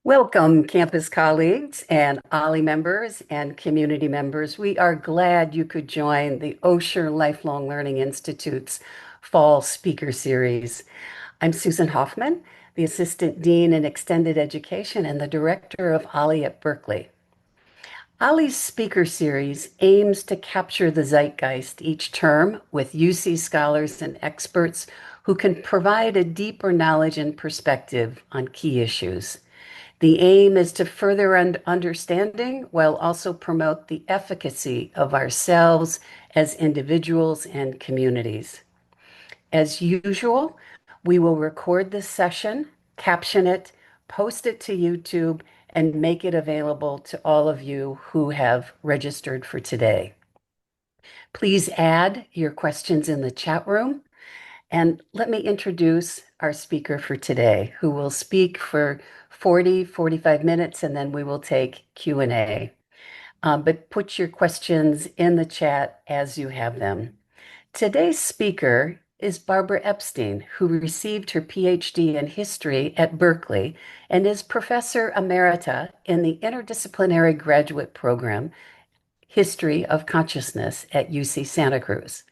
Welcome, campus colleagues and OLLI members and community members. We are glad you could join the Osher Lifelong Learning Institute's Fall Speaker Series. I'm Susan Hoffman, the Assistant Dean in Extended Education and the Director of OLLI at Berkeley. OLLI's Speaker Series aims to capture the zeitgeist each term with UC scholars and experts who can provide a deeper knowledge and perspective on key issues. The aim is to further understanding while also promote the efficacy of ourselves as individuals and communities. As usual, we will record this session, caption it, post it to YouTube, and make it available to all of you who have registered for today. Please add your questions in the chat room. And let me introduce our speaker for today, who will speak for 45 minutes, and then we will take Q&A. But put your questions in the chat as you have them. Today's speaker is Barbara Epstein, who received her PhD in history at Berkeley and is Professor Emerita in the Interdisciplinary Graduate Program, History of Consciousness at UC Santa Cruz.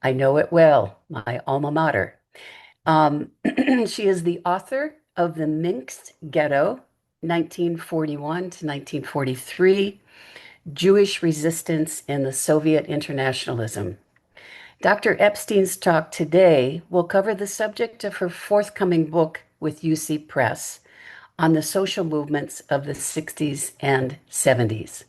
I know it well, my alma mater. She is the author of The Minsk Ghetto, 1941 to 1943, Jewish Resistance in the Soviet Internationalism. Dr. Epstein's talk today will cover the subject of her forthcoming book with UC Press on the social movements of the 60s and 70s.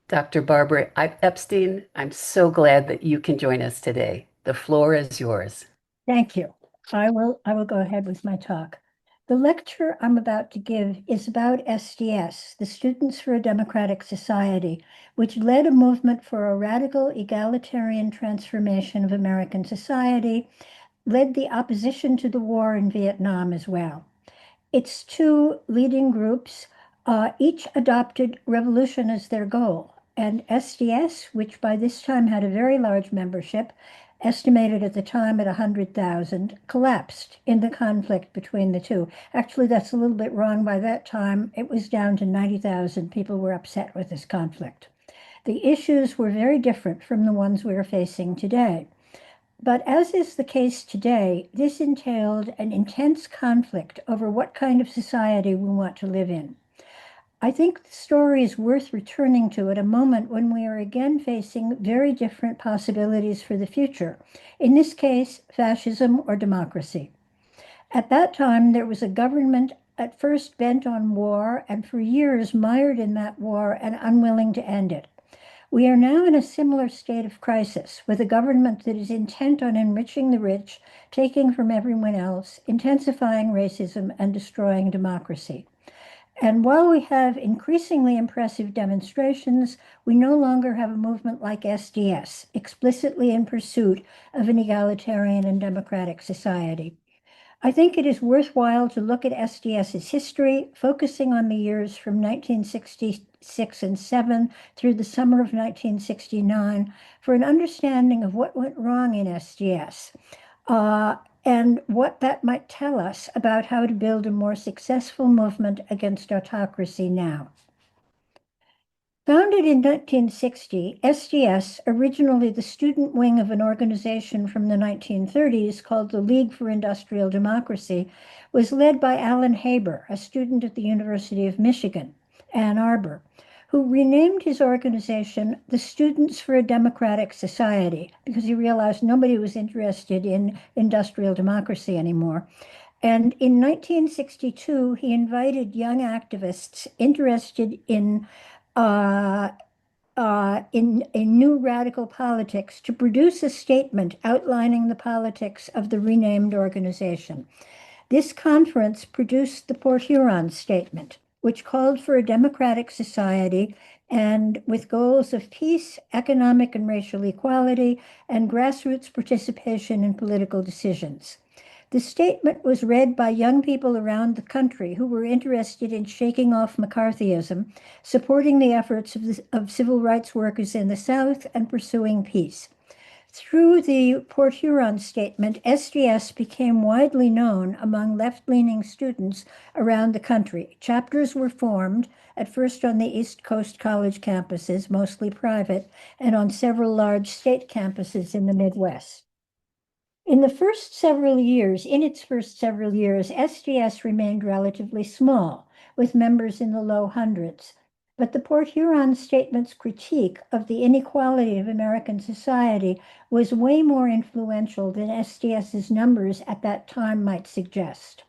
Dr. Barbara Epstein, I'm so glad that you can join us today. The floor is yours. Thank you. I will go ahead with my talk. The lecture I'm about to give is about SDS, the Students for a Democratic Society, which led a movement for a radical egalitarian transformation of American society, led the opposition to the war in Vietnam as well. Its two leading groups each adopted revolution as their goal. And SDS, which by this time had a very large membership, estimated at the time at 100,000, collapsed in the conflict between the two. Actually, that's a little bit wrong. By that time, it was down to 90,000 people were upset with this conflict. The issues were very different from the ones we are facing today. But as is the case today, this entailed an intense conflict over what kind of society we want to live in. I think the story is worth returning to at a moment when we are again facing very different possibilities for the future. In this case, fascism or democracy. At that time, there was a government at first bent on war and for years mired in that war and unwilling to end it. We are now in a similar state of crisis with a government that is intent on enriching the rich, taking from everyone else, intensifying racism, and destroying democracy. And while we have increasingly impressive demonstrations, we no longer have a movement like SDS, explicitly in pursuit of an egalitarian and democratic society. I think it is worthwhile to look at SDS's history, focusing on the years from 1966 and 7 through the summer of 1969 for an understanding of what went wrong in SDS. And what that might tell us about how to build a more successful movement against autocracy now. Founded in 1960, SDS, originally the student wing of an organization from the 1930s called the League for Industrial Democracy, was led by Alan Haber, a student at the University of Michigan, Ann Arbor, who renamed his organization the Students for a Democratic Society because he realized nobody was interested in industrial democracy anymore. And in 1962, he invited young activists interested in new radical politics to produce a statement outlining the politics of the renamed organization. This conference produced the Port Huron Statement, which called for a democratic society and with goals of peace, economic and racial equality, and grassroots participation in political decisions. The statement was read by young people around the country who were interested in shaking off McCarthyism, supporting the efforts of civil rights workers in the South, and pursuing peace. Through the Port Huron Statement, SDS became widely known among left-leaning students around the country. Chapters were formed, at first on the East Coast college campuses, mostly private, and on several large state campuses in the Midwest. In its first several years, SDS remained relatively small, with members in the low hundreds. But the Port Huron Statement's critique of the inequality of American society was way more influential than SDS's numbers at that time might suggest.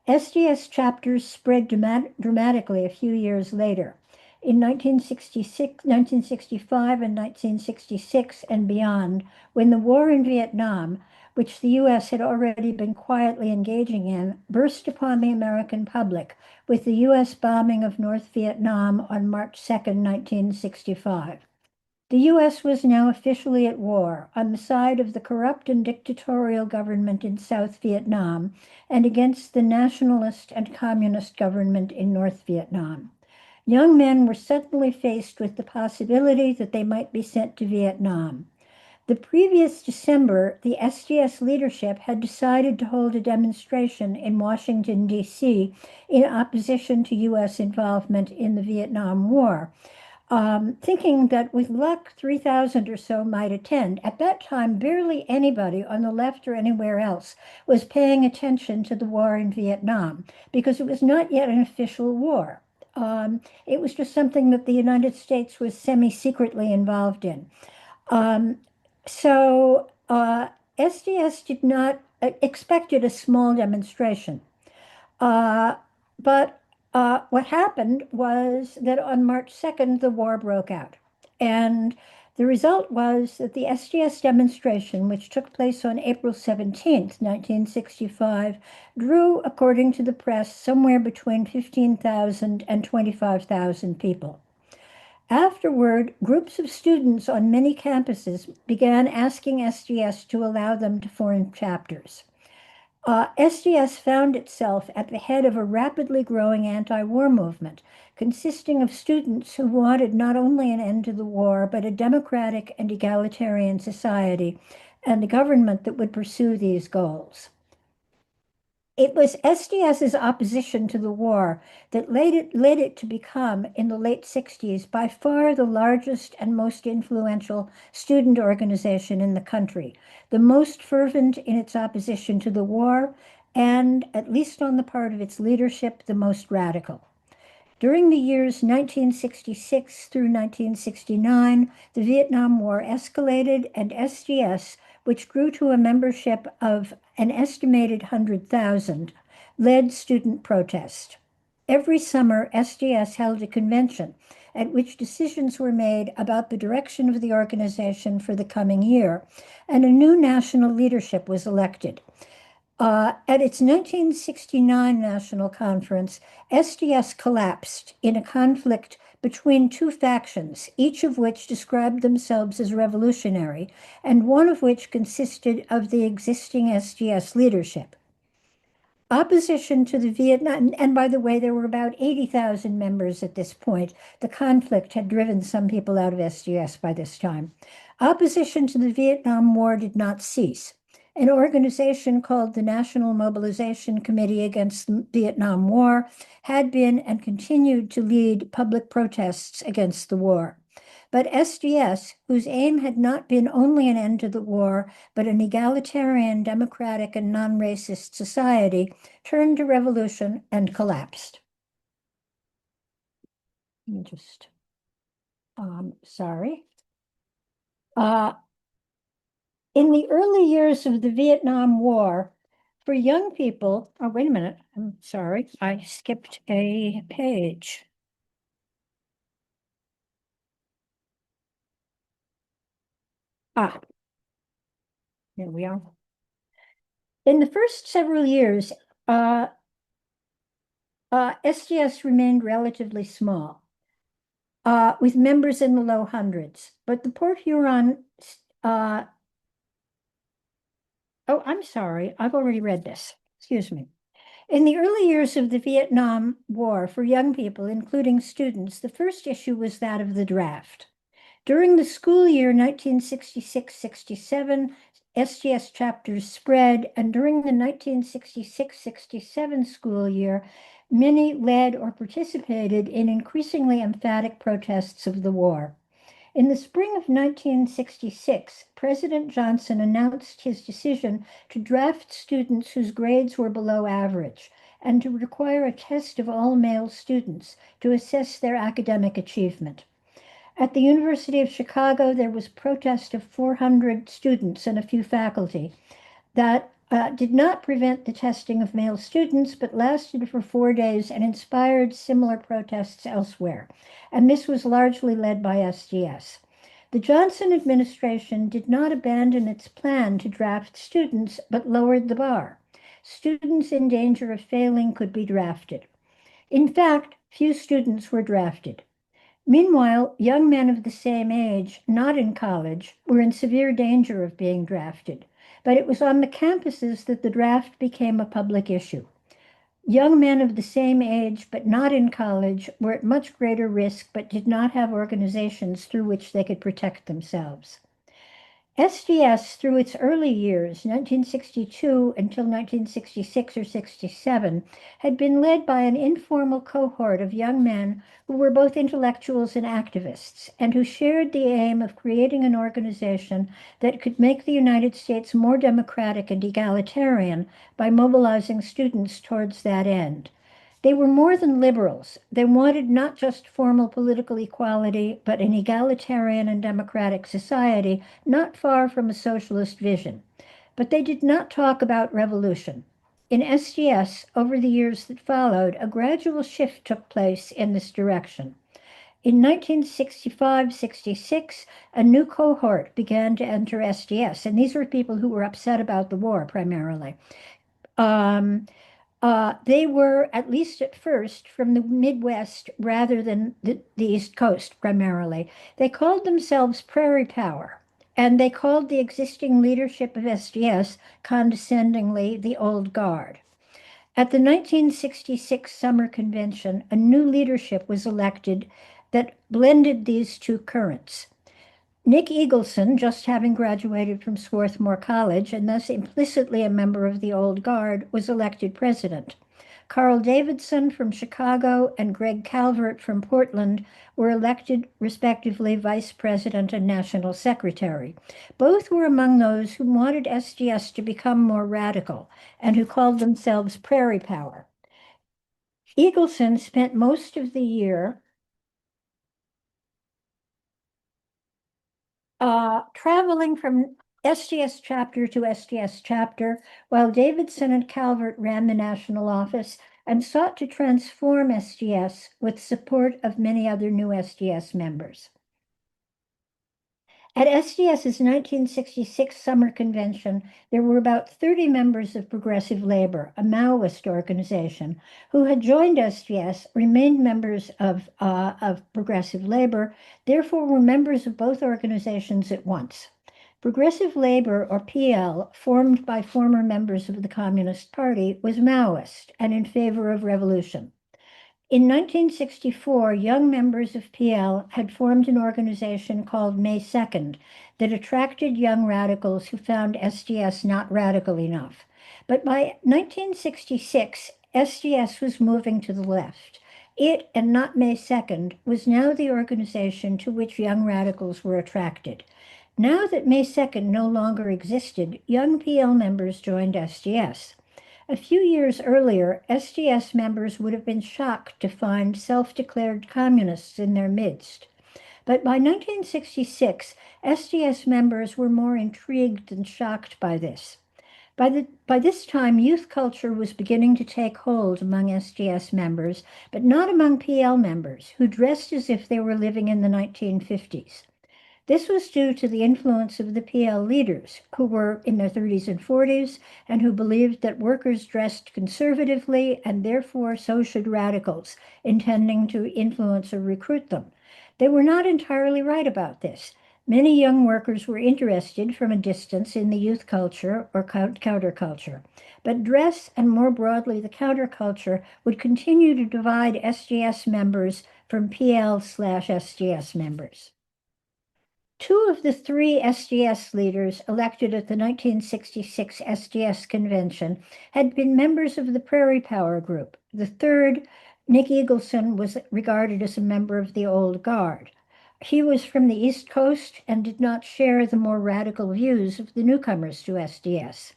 SDS chapters spread dramatically a few years later. In 1966, 1965, and 1966 and beyond, when the war in Vietnam, which the U.S. had already been quietly engaging in, burst upon the American public with the U.S. bombing of North Vietnam on March 2nd, 1965. The U.S. was now officially at war on the side of the corrupt and dictatorial government in South Vietnam and against the nationalist and communist government in North Vietnam. Young men were suddenly faced with the possibility that they might be sent to Vietnam. The previous December, the SDS leadership had decided to hold a demonstration in Washington, D.C., in opposition to U.S. involvement in the Vietnam War, thinking that with luck, 3,000 or so might attend. At that time, barely anybody on the left or anywhere else was paying attention to the war in Vietnam because it was not yet an official war. It was just something that the United States was semi-secretly involved in. Um, so SDS did not expected a small demonstration. Uh, but what happened was that on March 2nd, the war broke out. And the result was that the SDS demonstration, which took place on April 17th, 1965, drew, according to the press, somewhere between 15,000 and 25,000 people. Afterward, groups of students on many campuses began asking SDS to allow them to form chapters. SDS found itself at the head of a rapidly growing anti-war movement, consisting of students who wanted not only an end to the war, but a democratic and egalitarian society and a government that would pursue these goals. It was SDS's opposition to the war that led it to become, in the late 60s, by far the largest and most influential student organization in the country, the most fervent in its opposition to the war, and, at least on the part of its leadership, the most radical. During the years 1966 through 1969, the Vietnam War escalated, and SDS, which grew to a membership of an estimated 100,000, led student protest. Every summer, SDS held a convention at which decisions were made about the direction of the organization for the coming year, and a new national leadership was elected. At its 1969 national conference, SDS collapsed in a conflict between two factions, each of which described themselves as revolutionary, and one of which consisted of the existing SDS leadership. Opposition to the Vietnam, and by the way, there were about 80,000 members at this point. The conflict had driven some people out of SDS by this time. Opposition to the Vietnam War did not cease. An organization called the National Mobilization Committee Against the Vietnam War had been and continued to lead public protests against the war. But SDS, whose aim had not been only an end to the war, but an egalitarian, democratic, and non-racist society, turned to revolution and collapsed. Let me just, sorry. In the early years of the Vietnam War, for young people, oh, wait a minute, I'm sorry, I skipped a page. Ah, here we are. In the first several years, SDS remained relatively small, with members in the low hundreds. But the Port Huron, oh, I'm sorry, I've already read this. Excuse me. In the early years of the Vietnam War, for young people, including students, the first issue was that of the draft. During the school year 1966-67, SGS chapters spread, and during the 1966-67 school year, many led or participated in increasingly emphatic protests of the war. In the spring of 1966, President Johnson announced his decision to draft students whose grades were below average and to require a test of all male students to assess their academic achievement. At the University of Chicago, there was protest of 400 students and a few faculty that did not prevent the testing of male students, but lasted for 4 days and inspired similar protests elsewhere. And this was largely led by SGS. The Johnson administration did not abandon its plan to draft students, but lowered the bar. Students in danger of failing could be drafted. In fact, few students were drafted. Meanwhile, young men of the same age, not in college, were in severe danger of being drafted. But it was on the campuses that the draft became a public issue. Young men of the same age, but not in college, were at much greater risk, but did not have organizations through which they could protect themselves. SDS, through its early years, 1962 until 1966 or 67, had been led by an informal cohort of young men who were both intellectuals and activists, and who shared the aim of creating an organization that could make the United States more democratic and egalitarian by mobilizing students towards that end. They were more than liberals. They wanted not just formal political equality, but an egalitarian and democratic society not far from a socialist vision. But they did not talk about revolution. In SGS, over the years that followed, a gradual shift took place in this direction. In 1965-66, a new cohort began to enter SDS, and these were people who were upset about the war primarily. Um, they were, at least at first, from the Midwest rather than the East Coast primarily. They called themselves Prairie Power, and they called the existing leadership of SDS condescendingly the Old Guard. At the 1966 Summer Convention, a new leadership was elected that blended these two currents. Nick Eagleson, just having graduated from Swarthmore College and thus implicitly a member of the Old Guard, was elected president. Carl Davidson from Chicago and Greg Calvert from Portland were elected, respectively, vice president and national secretary. Both were among those who wanted SDS to become more radical and who called themselves Prairie Power. Eagleson spent most of the year traveling from SGS chapter to SGS chapter, while Davidson and Calvert ran the national office and sought to transform SGS with support of many other new SGS members. At SGS's 1966 summer convention, there were about 30 members of Progressive Labor, a Maoist organization, who had joined SGS, remained members of Progressive Labor, therefore were members of both organizations at once. Progressive Labor, or PL, formed by former members of the Communist Party, was Maoist and in favor of revolution. In 1964, young members of PL had formed an organization called May 2nd that attracted young radicals who found SGS not radical enough. But by 1966, SGS was moving to the left. It, and not May 2nd, was now the organization to which young radicals were attracted. Now that May 2nd no longer existed, young PL members joined SGS. A few years earlier, SGS members would have been shocked to find self-declared communists in their midst. But by 1966, SGS members were more intrigued than shocked by this. By this time, youth culture was beginning to take hold among SGS members, but not among PL members, who dressed as if they were living in the 1950s. This was due to the influence of the PL leaders, who were in their 30s and 40s, and who believed that workers dressed conservatively, and therefore so should radicals, intending to influence or recruit them. They were not entirely right about this. Many young workers were interested from a distance in the youth culture or counterculture. But dress, and more broadly the counterculture, would continue to divide SGS members from PL/SGS members. Two of the three SDS leaders elected at the 1966 SDS convention had been members of the Prairie Power Group. The third, Nick Eagleson, was regarded as a member of the Old Guard. He was from the East Coast and did not share the more radical views of the newcomers to SDS.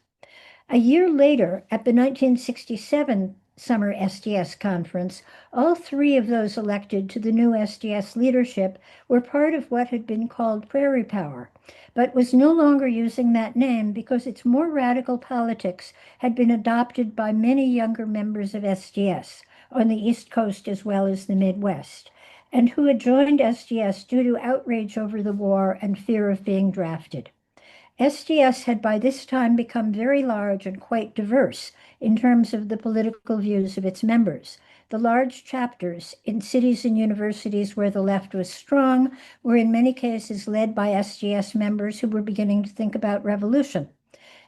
A year later, at the 1967 Summer SDS Conference, all three of those elected to the new SDS leadership were part of what had been called Prairie Power, but was no longer using that name because its more radical politics had been adopted by many younger members of SDS on the East Coast as well as the Midwest, and who had joined SDS due to outrage over the war and fear of being drafted. SDS had by this time become very large and quite diverse in terms of the political views of its members. The large chapters in cities and universities where the left was strong were in many cases led by SDS members who were beginning to think about revolution.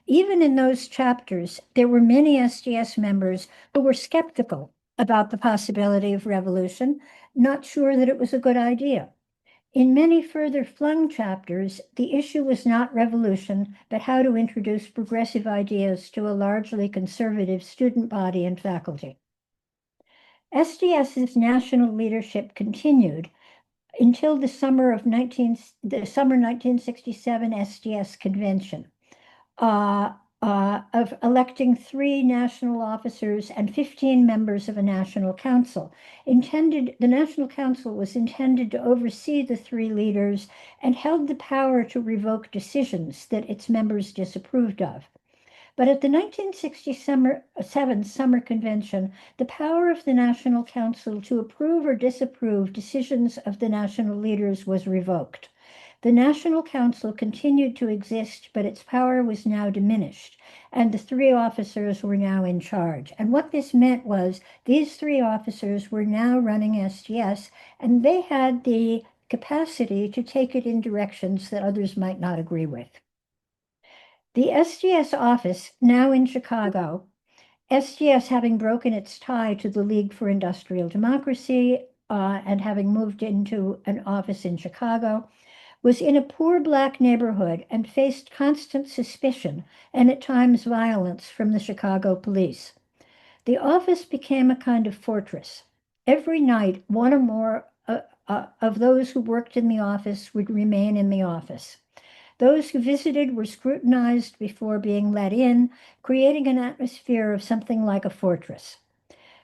Even in those chapters, there were many SDS members who were skeptical about the possibility of revolution, not sure that it was a good idea. In many further flung chapters, the issue was not revolution, but how to introduce progressive ideas to a largely conservative student body and faculty. SDS's national leadership continued until the summer 1967 SDS convention uh, of electing three national officers and 15 members of a national council. The National Council was intended to oversee the three leaders and held the power to revoke decisions that its members disapproved of. But at the 1967 Summer Convention, the power of the National Council to approve or disapprove decisions of the national leaders was revoked. The National Council continued to exist, but its power was now diminished, and the three officers were now in charge. And what this meant was these three officers were now running SDS, and they had the capacity to take it in directions that others might not agree with. The SDS office, now in Chicago, SDS having broken its tie to the League for Industrial Democracy and having moved into an office in Chicago, was in a poor Black neighborhood and faced constant suspicion and at times violence from the Chicago police. The office became a kind of fortress. Every night, one or more of those who worked in the office would remain in the office. Those who visited were scrutinized before being let in, creating an atmosphere of something like a fortress.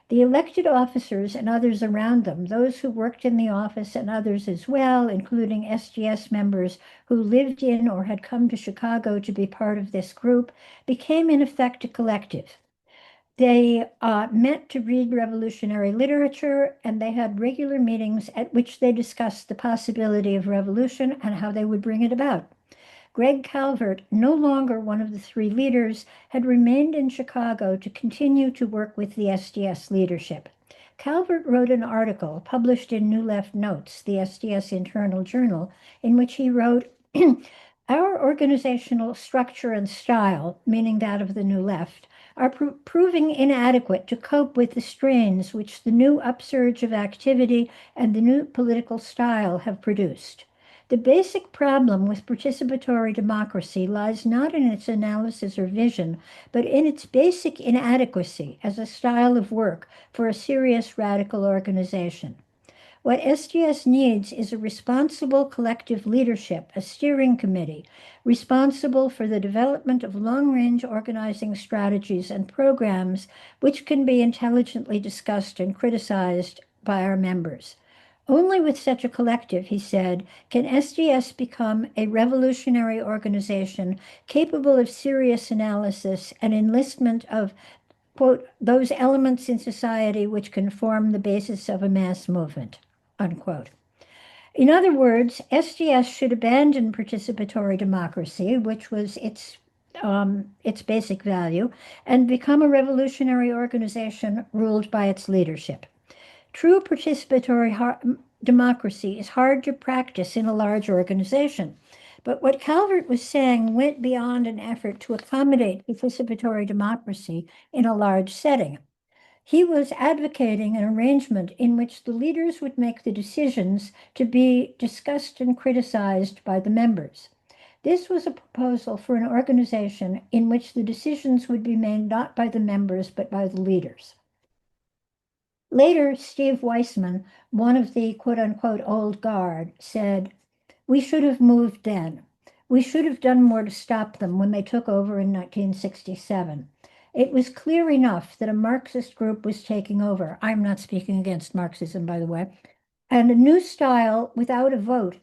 The elected officers and others around them, those who worked in the office and others as well, including SDS members who lived in or had come to Chicago to be part of this group, became in effect a collective. They met to read revolutionary literature, and they had regular meetings at which they discussed the possibility of revolution and how they would bring it about. Greg Calvert, no longer one of the three leaders, had remained in Chicago to continue to work with the SDS leadership. Calvert wrote an article published in New Left Notes, the SDS internal journal, in which he wrote, our organizational structure and style, meaning that of the New Left, are proving inadequate to cope with the strains which the new upsurge of activity and the new political style have produced. The basic problem with participatory democracy lies not in its analysis or vision, but in its basic inadequacy as a style of work for a serious radical organization. What SDS needs is a responsible collective leadership, a steering committee, responsible for the development of long-range organizing strategies and programs which can be intelligently discussed and criticized by our members. Only with such a collective, he said, can SDS become a revolutionary organization capable of serious analysis and enlistment of, quote, those elements in society which can form the basis of a mass movement, unquote. In other words, SDS should abandon participatory democracy, which was its basic value, and become a revolutionary organization ruled by its leadership. True participatory democracy is hard to practice in a large organization. But what Calvert was saying went beyond an effort to accommodate participatory democracy in a large setting. He was advocating an arrangement in which the leaders would make the decisions to be discussed and criticized by the members. This was a proposal for an organization in which the decisions would be made not by the members but by the leaders. Later, Steve Weissman, one of the quote unquote old guard, said, "We should have moved then. We should have done more to stop them when they took over in 1967. It was clear enough that a Marxist group was taking over. I'm not speaking against Marxism, by the way, and a new style without a vote,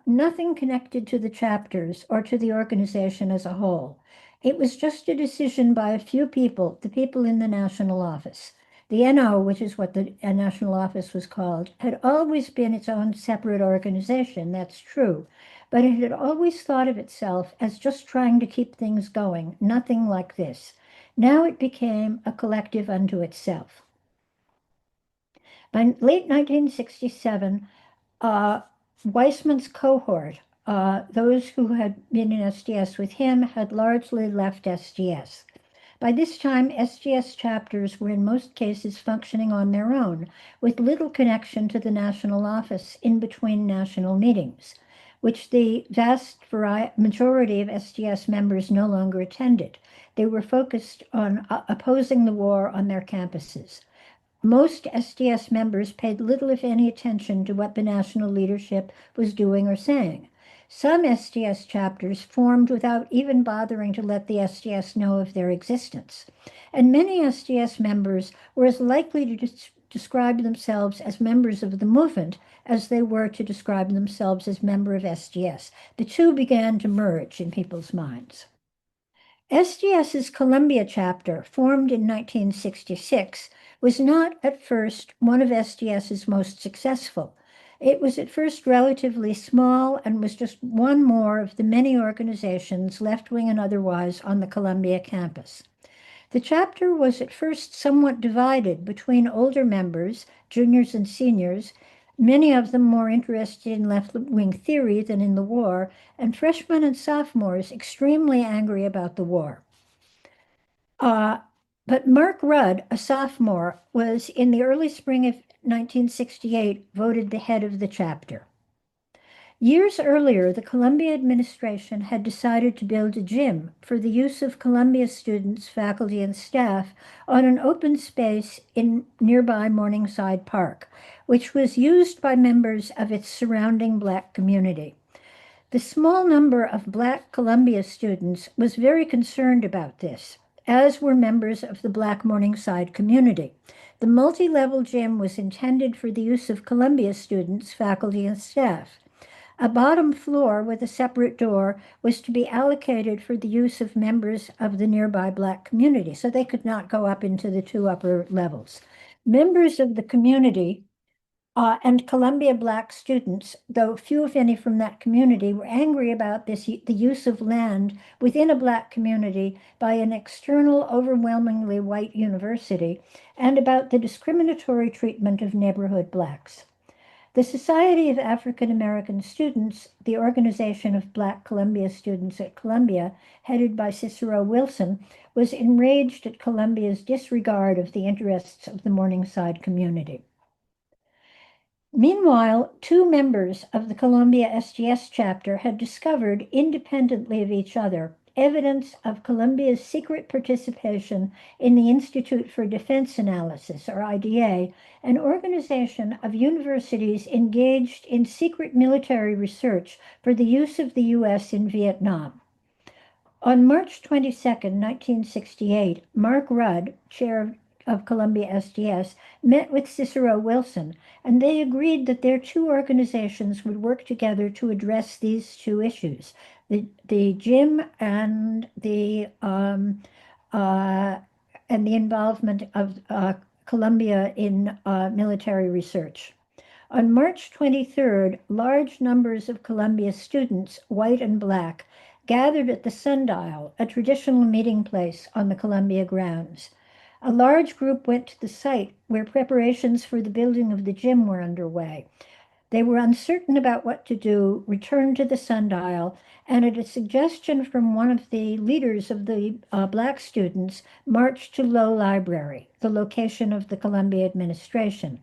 nothing connected to the chapters or to the organization as a whole. It was just a decision by a few people, the people in the national office. The NO, which is what the national office was called, had always been its own separate organization, that's true, but it had always thought of itself as just trying to keep things going, nothing like this. Now it became a collective unto itself. By late 1967, Weissman's cohort, those who had been in SDS with him, had largely left SDS. By this time, SDS chapters were in most cases functioning on their own, with little connection to the national office in between national meetings, which the vast majority of SDS members no longer attended. They were focused on opposing the war on their campuses. Most SDS members paid little, if any, attention to what the national leadership was doing or saying. Some SDS chapters formed without even bothering to let the SDS know of their existence. And many SDS members were as likely to describe themselves as members of the movement as they were to describe themselves as member of SDS. The two began to merge in people's minds. SDS's Columbia chapter, formed in 1966, was not at first one of SDS's most successful. It was at first relatively small and was just one more of the many organizations, left-wing and otherwise, on the Columbia campus. The chapter was at first somewhat divided between older members, juniors and seniors, many of them more interested in left-wing theory than in the war, and freshmen and sophomores extremely angry about the war. But Mark Rudd, a sophomore, was in the early spring of 1968 voted the head of the chapter. Years earlier, the Columbia administration had decided to build a gym for the use of Columbia students, faculty, and staff on an open space in nearby Morningside Park, which was used by members of its surrounding Black community. The small number of Black Columbia students was very concerned about this, as were members of the Black Morningside community. The multi-level gym was intended for the use of Columbia students, faculty, and staff. A bottom floor with a separate door was to be allocated for the use of members of the nearby Black community, so they could not go up into the two upper levels. Members of the community and Columbia Black students, though few, if any, from that community, were angry about the use of land within a Black community by an external, overwhelmingly white university, and about the discriminatory treatment of neighborhood Blacks. The Society of African American Students, the organization of Black Columbia students at Columbia, headed by Cicero Wilson, was enraged at Columbia's disregard of the interests of the Morningside community. Meanwhile, two members of the Columbia SDS chapter had discovered, independently of each other, evidence of Columbia's secret participation in the Institute for Defense Analysis, or IDA, an organization of universities engaged in secret military research for the use of the U.S. in Vietnam. On March 22, 1968, Mark Rudd, chair of Columbia SDS, met with Cicero Wilson, and they agreed that their two organizations would work together to address these two issues, the gym and the involvement of Columbia in military research. On March 23rd, large numbers of Columbia students, white and Black, gathered at the Sundial, a traditional meeting place on the Columbia grounds. A large group went to the site where preparations for the building of the gym were underway. They were uncertain about what to do, returned to the sundial, and at a suggestion from one of the leaders of the Black students, marched to Low Library, the location of the Columbia administration.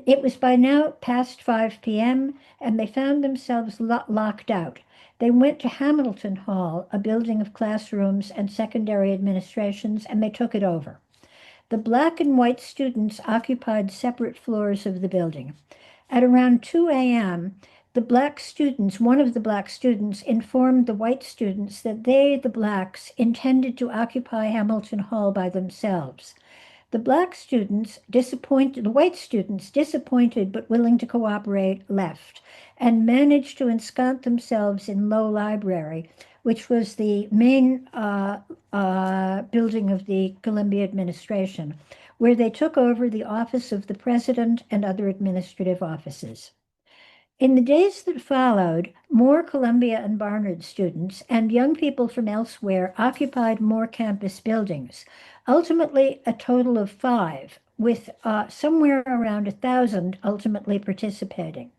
It was by now past 5 p.m., and they found themselves locked out. They went to Hamilton Hall, a building of classrooms and secondary administrations, and they took it over. The black and white students occupied separate floors of the building. At around 2 a.m., one of the black students, informed the white students that they, the blacks, intended to occupy Hamilton Hall by themselves. The white students, disappointed but willing to cooperate, left and managed to ensconce themselves in Low Library, which was the main building of the Columbia administration, where they took over the office of the president and other administrative offices. In the days that followed, more Columbia and Barnard students and young people from elsewhere occupied more campus buildings, ultimately a total of five, with somewhere around 1,000 ultimately participating.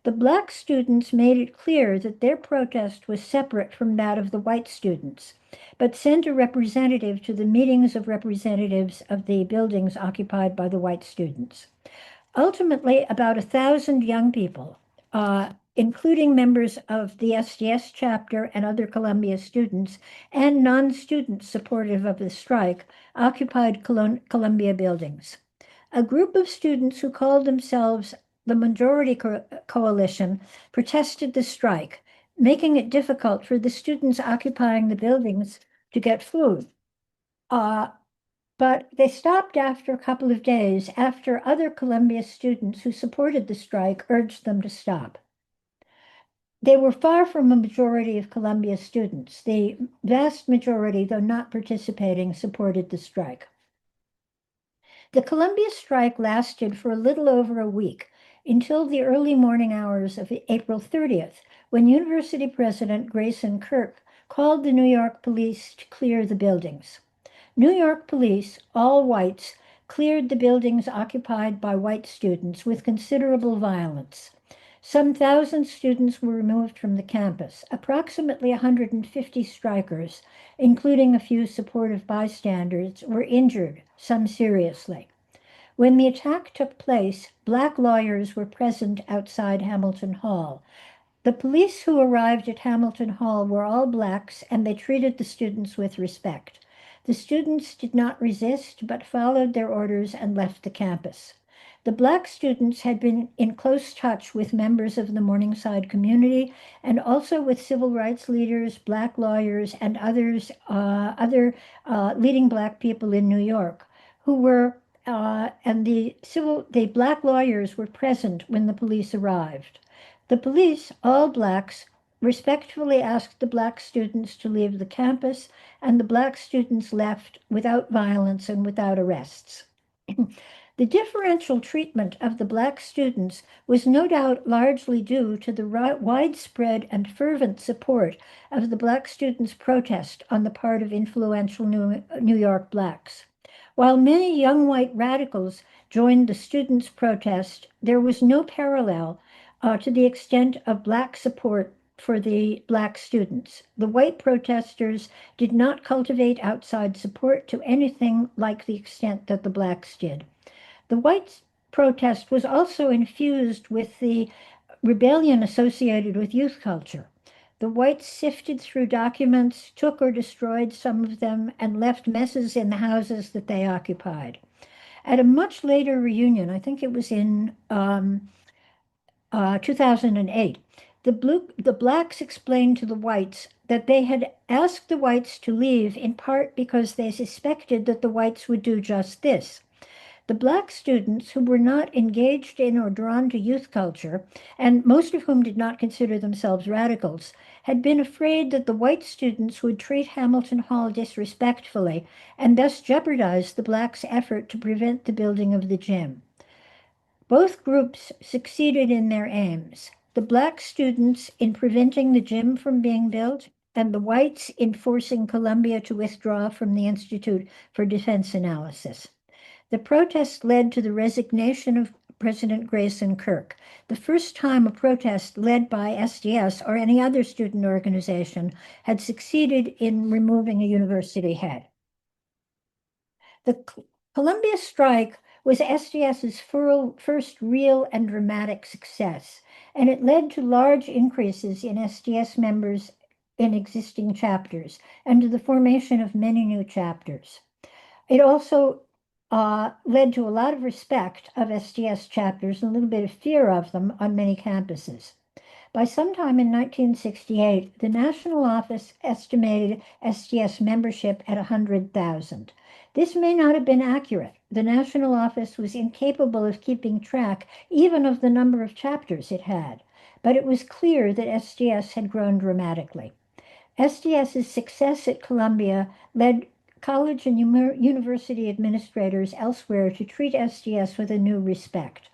The Black students made it clear that their protest was separate from that of the white students, but sent a representative to the meetings of representatives of the buildings occupied by the white students. Ultimately, about 1,000 young people, including members of the SDS chapter and other Columbia students and non-students supportive of the strike, occupied Columbia buildings. A group of students who called themselves the Majority Coalition protested the strike, making it difficult for the students occupying the buildings to get food. But they stopped after a couple of days after other Columbia students who supported the strike urged them to stop. They were far from a majority of Columbia students. The vast majority, though not participating, supported the strike. The Columbia strike lasted for a little over a week until the early morning hours of April 30th, when University President Grayson Kirk called the New York police to clear the buildings. New York police, all whites, cleared the buildings occupied by white students with considerable violence. Some 1,000 students were removed from the campus. Approximately 150 strikers, including a few supportive bystanders, were injured, some seriously. When the attack took place, Black lawyers were present outside Hamilton Hall. The police who arrived at Hamilton Hall were all Blacks, and they treated the students with respect. The students did not resist, but followed their orders and left the campus. The Black students had been in close touch with members of the Morningside community and also with civil rights leaders, Black lawyers, and other leading Black people in New York, who were and the Black lawyers were present when the police arrived. The police, all Blacks, respectfully asked the Black students to leave the campus, and the Black students left without violence and without arrests. The differential treatment of the Black students was no doubt largely due to the widespread and fervent support of the Black students' protest on the part of influential New York Blacks. While many young white radicals joined the students' protest, there was no parallel to the extent of Black support for the Black students. The white protesters did not cultivate outside support to anything like the extent that the Blacks did. The white protest was also infused with the rebellion associated with youth culture. The whites sifted through documents, took or destroyed some of them, and left messes in the houses that they occupied. At a much later reunion, I think it was in 2008, the Blacks explained to the whites that they had asked the whites to leave in part because they suspected that the whites would do just this. The Black students who were not engaged in or drawn to youth culture, and most of whom did not consider themselves radicals, had been afraid that the white students would treat Hamilton Hall disrespectfully and thus jeopardize the Blacks' effort to prevent the building of the gym. Both groups succeeded in their aims. The Black students in preventing the gym from being built, and the whites in forcing Columbia to withdraw from the Institute for Defense Analysis. The protest led to the resignation of President Grayson Kirk, the first time a protest led by SDS or any other student organization had succeeded in removing a university head. The Columbia strike was SDS's first real and dramatic success, and it led to large increases in SDS members in existing chapters and to the formation of many new chapters. It also led to a lot of respect of SDS chapters and a little bit of fear of them on many campuses. By sometime in 1968, the national office estimated SDS membership at 100,000. This may not have been accurate. The national office was incapable of keeping track even of the number of chapters it had, but it was clear that SDS had grown dramatically. SDS's success at Columbia led college and university administrators elsewhere to treat SDS with a new respect.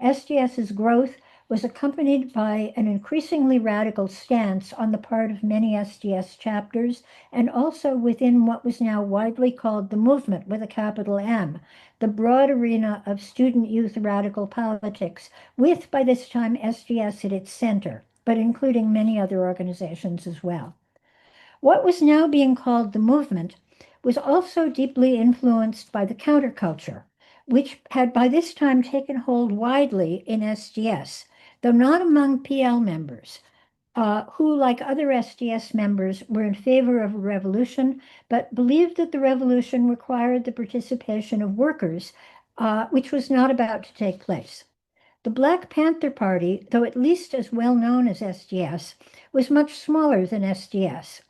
SDS's growth was accompanied by an increasingly radical stance on the part of many SDS chapters and also within what was now widely called the movement with a capital M, the broad arena of student youth radical politics, with by this time SDS at its center, but including many other organizations as well. What was now being called the movement was also deeply influenced by the counterculture, which had by this time taken hold widely in SDS, though not among PL members, who, like other SDS members, were in favor of a revolution, but believed that the revolution required the participation of workers, which was not about to take place. The Black Panther Party, though at least as well known as SDS, was much smaller than SDS.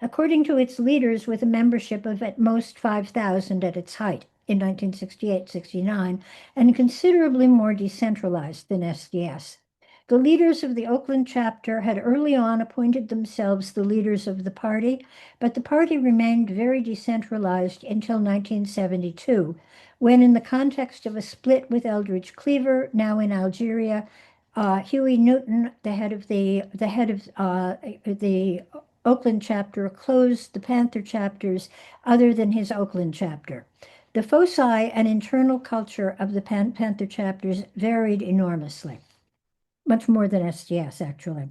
According to its leaders, with a membership of at most 5,000 at its height in 1968-69, and considerably more decentralized than SDS. The leaders of the Oakland chapter had early on appointed themselves the leaders of the party, but the party remained very decentralized until 1972, when, in the context of a split with Eldridge Cleaver, now in Algeria, Huey Newton, the head of the Oakland chapter, closed the Panther chapters other than his Oakland chapter. The foci and internal culture of the Panther chapters varied enormously, much more than SDS, actually.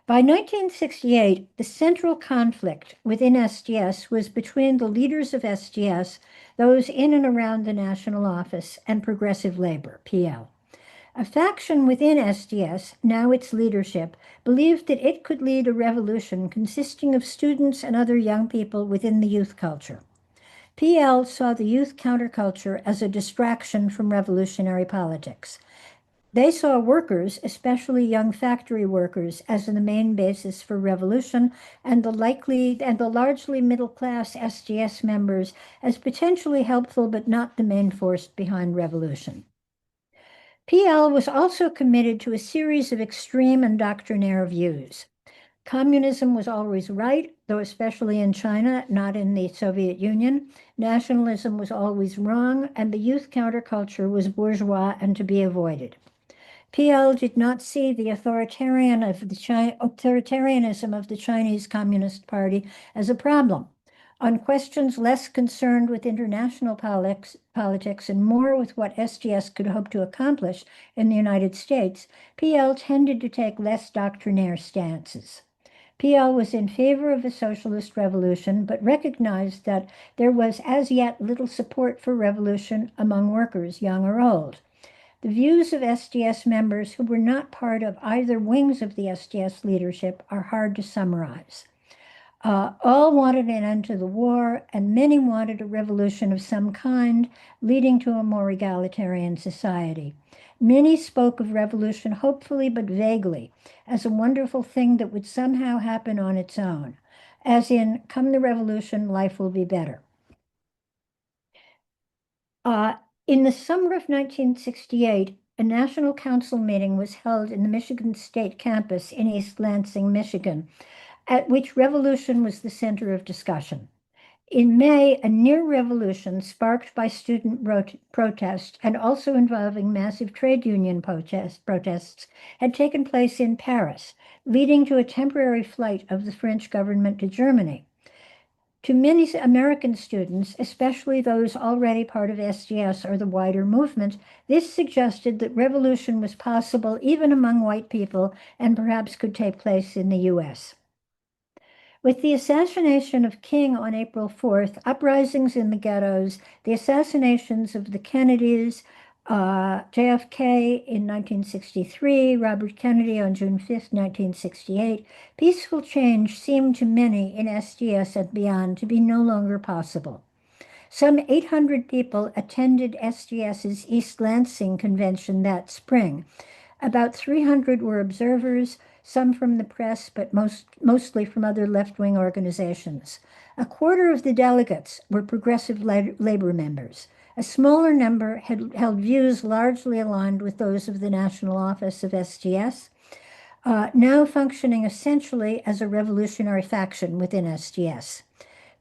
By 1968, the central conflict within SDS was between the leaders of SDS, those in and around the national office, and Progressive Labor, PL. A faction within SDS, now its leadership, believed that it could lead a revolution consisting of students and other young people within the youth culture. PL saw the youth counterculture as a distraction from revolutionary politics. They saw workers, especially young factory workers, as the main basis for revolution, and the largely middle-class SDS members as potentially helpful but not the main force behind revolution. PL was also committed to a series of extreme and doctrinaire views. Communism was always right, though especially in China, not in the Soviet Union. Nationalism was always wrong, and the youth counterculture was bourgeois and to be avoided. PL did not see the authoritarianism of the Chinese Communist Party as a problem. On questions less concerned with international politics and more with what SDS could hope to accomplish in the United States, PL tended to take less doctrinaire stances. PL was in favor of a socialist revolution, but recognized that there was as yet little support for revolution among workers, young or old. The views of SDS members who were not part of either wings of the SDS leadership are hard to summarize. All wanted an end to the war, and many wanted a revolution of some kind, leading to a more egalitarian society. Many spoke of revolution hopefully but vaguely, as a wonderful thing that would somehow happen on its own, as in, come the revolution, life will be better. In the summer of 1968, a National Council meeting was held in the Michigan State campus in East Lansing, Michigan, at which revolution was the center of discussion. In May, a near revolution sparked by student protest and also involving massive trade union protests had taken place in Paris, leading to a temporary flight of the French government to Germany. To many American students, especially those already part of SDS or the wider movement, this suggested that revolution was possible even among white people and perhaps could take place in the US. With the assassination of King on April 4th, uprisings in the ghettos, the assassinations of the Kennedys, JFK in 1963, Robert Kennedy on June 5th, 1968, peaceful change seemed to many in SDS and beyond to be no longer possible. Some 800 people attended SDS's East Lansing convention that spring. About 300 were observers, some from the press, but mostly from other left-wing organizations. A quarter of the delegates were progressive labor members. A smaller number had held views largely aligned with those of the national office of SDS, now functioning essentially as a revolutionary faction within SDS.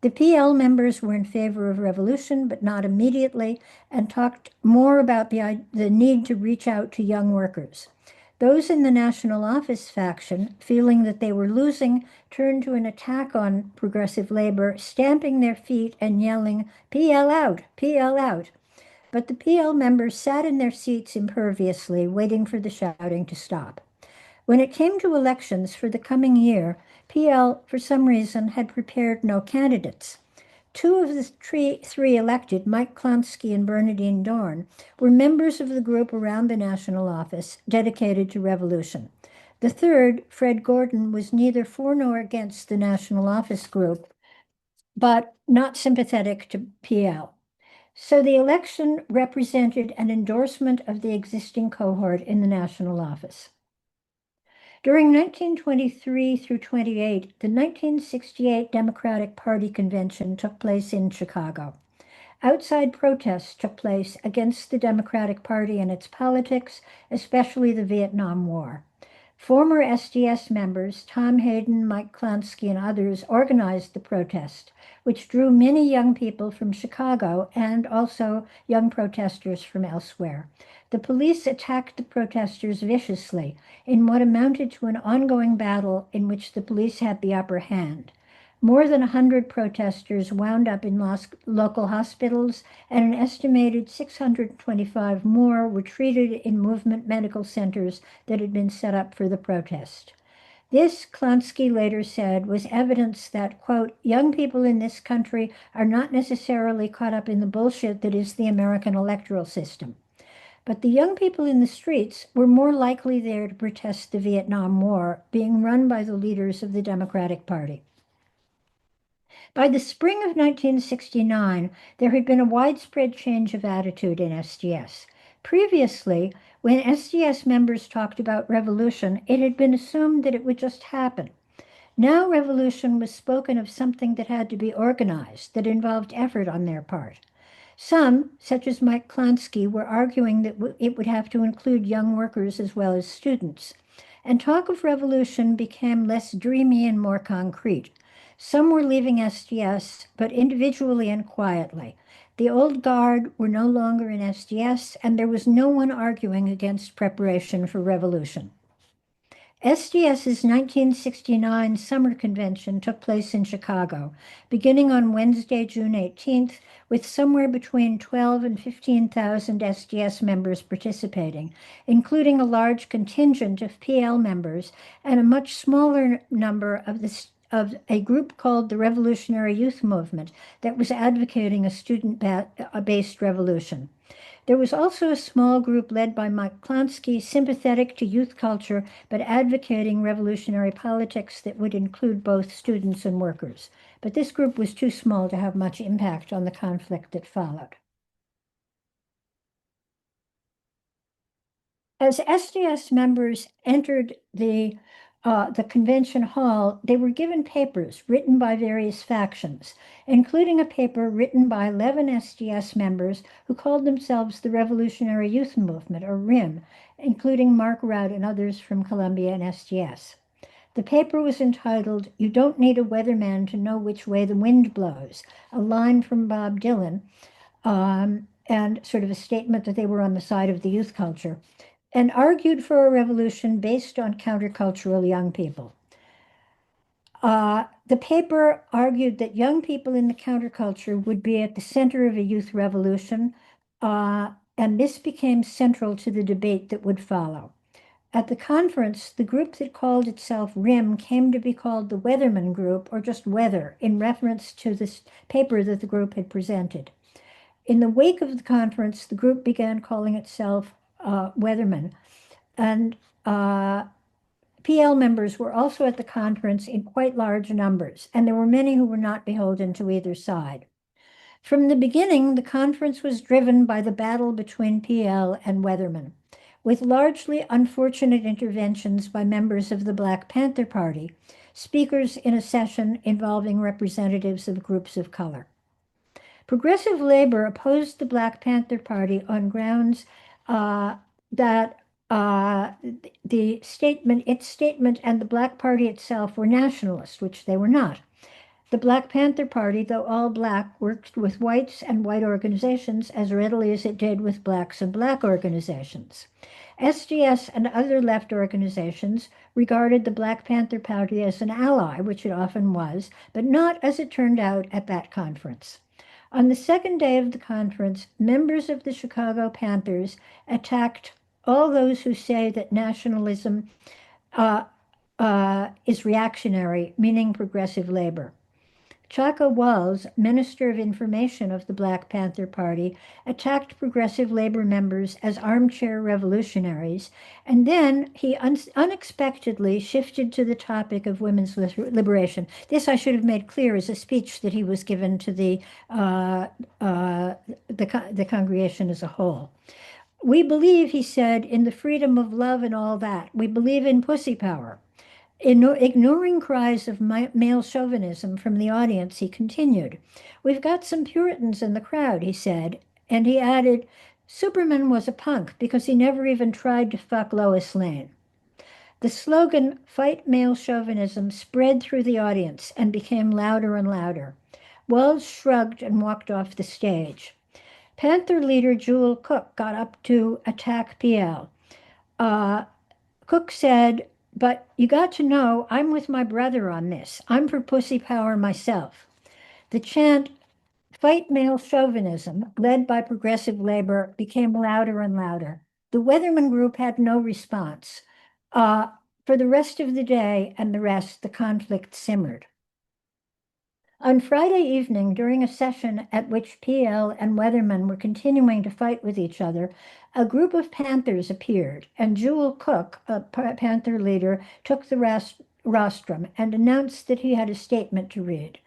The PL members were in favor of revolution, but not immediately, and talked more about the need to reach out to young workers. Those in the national office faction, feeling that they were losing, turned to an attack on progressive labor, stamping their feet and yelling, PL out, PL out. But the PL members sat in their seats imperviously, waiting for the shouting to stop. When it came to elections for the coming year, PL, for some reason, had prepared no candidates. Two of the three elected, Mike Klonsky and Bernadine Dorn, were members of the group around the national office dedicated to revolution. The third, Fred Gordon, was neither for nor against the national office group, but not sympathetic to PL. So the election represented an endorsement of the existing cohort in the national office. During 1923 through 28, the 1968 Democratic Party convention took place in Chicago. Outside protests took place against the Democratic Party and its politics, especially the Vietnam War. Former SDS members, Tom Hayden, Mike Klonsky, and others, organized the protest, which drew many young people from Chicago and also young protesters from elsewhere. The police attacked the protesters viciously in what amounted to an ongoing battle in which the police had the upper hand. More than 100 protesters wound up in local hospitals, and an estimated 625 more were treated in movement medical centers that had been set up for the protest. This, Klonsky later said, was evidence that, quote, young people in this country are not necessarily caught up in the bullshit that is the American electoral system. But the young people in the streets were more likely there to protest the Vietnam War, being run by the leaders of the Democratic Party. By the spring of 1969, there had been a widespread change of attitude in SDS. Previously, when SDS members talked about revolution, it had been assumed that it would just happen. Now revolution was spoken of something that had to be organized, that involved effort on their part. Some, such as Mike Klonsky, were arguing that it would have to include young workers as well as students. And talk of revolution became less dreamy and more concrete. Some were leaving SDS, but individually and quietly. The old guard were no longer in SDS, and there was no one arguing against preparation for revolution. SDS's 1969 summer convention took place in Chicago, beginning on Wednesday, June 18th, with somewhere between 12 and 15,000 SDS members participating, including a large contingent of PL members and a much smaller number of a group called the Revolutionary Youth Movement that was advocating a student-based revolution. There was also a small group led by Mike Klonsky, sympathetic to youth culture, but advocating revolutionary politics that would include both students and workers. But this group was too small to have much impact on the conflict that followed. As SDS members entered the convention hall, they were given papers written by various factions, including a paper written by 11 SDS members who called themselves the Revolutionary Youth Movement, or RIM, including Mark Rudd and others from Columbia and SDS. The paper was entitled, You Don't Need a Weatherman to Know Which Way the Wind Blows, a line from Bob Dylan, and sort of a statement that they were on the side of the youth culture, and argued for a revolution based on countercultural young people. The paper argued that young people in the counterculture would be at the center of a youth revolution, and this became central to the debate that would follow. At the conference, the group that called itself RIM came to be called the Weatherman Group, or just Weather, in reference to this paper that the group had presented. In the wake of the conference, the group began calling itself Weatherman, and PL members were also at the conference in quite large numbers, and there were many who were not beholden to either side. From the beginning, the conference was driven by the battle between PL and Weatherman, with largely unfortunate interventions by members of the Black Panther Party, speakers in a session involving representatives of groups of color. Progressive labor opposed the Black Panther Party on grounds that its statement and the Black Party itself were nationalist, which they were not. The Black Panther Party, though all Black, worked with whites and white organizations as readily as it did with Blacks and Black organizations. SDS and other left organizations regarded the Black Panther Party as an ally, which it often was, but not as it turned out at that conference. On the second day of the conference, members of the Chicago Panthers attacked all those who say that nationalism uh, is reactionary, meaning progressive labor. Chaka Walls, Minister of Information of the Black Panther Party, attacked progressive labor members as armchair revolutionaries, and then he unexpectedly shifted to the topic of women's liberation. This I should have made clear is a speech that he was given to the congregation as a whole. We believe, he said, in the freedom of love and all that. We believe in pussy power. Ignoring cries of male chauvinism from the audience, he continued, "We've got some Puritans in the crowd," he said, and he added, "Superman was a punk because he never even tried to fuck Lois Lane." The slogan, "Fight Male Chauvinism," spread through the audience and became louder and louder. Wells shrugged and walked off the stage. Panther leader Jewel Cook got up to attack PL. Cook said, "But you got to know, I'm with my brother on this. I'm for pussy power myself." The chant, "Fight Male Chauvinism," led by progressive labor, became louder and louder. The Weatherman Group had no response. Uh, for the rest of the day and the rest, the conflict simmered. On Friday evening, during a session at which PL and Weatherman were continuing to fight with each other, a group of Panthers appeared, and Jewel Cook, a Panther leader, took the rostrum and announced that he had a statement to read.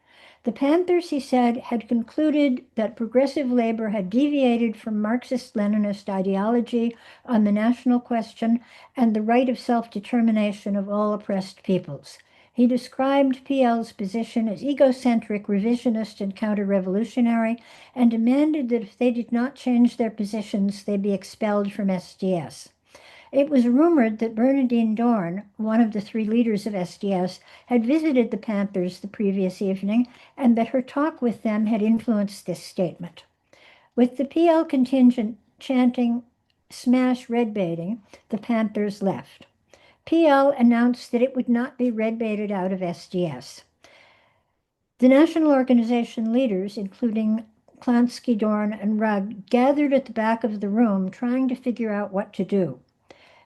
The Panthers, he said, had concluded that progressive labor had deviated from Marxist-Leninist ideology on the national question and the right of self-determination of all oppressed peoples. He described PL's position as egocentric, revisionist, and counter-revolutionary, and demanded that if they did not change their positions, they be expelled from SDS. It was rumored that Bernadine Dorn, one of the three leaders of SDS, had visited the Panthers the previous evening, and that her talk with them had influenced this statement. With the PL contingent chanting "smash red baiting," the Panthers left. PL announced that it would not be red baited out of SDS. The national organization leaders, including Klansky, Dorn, and Rugg, gathered at the back of the room trying to figure out what to do.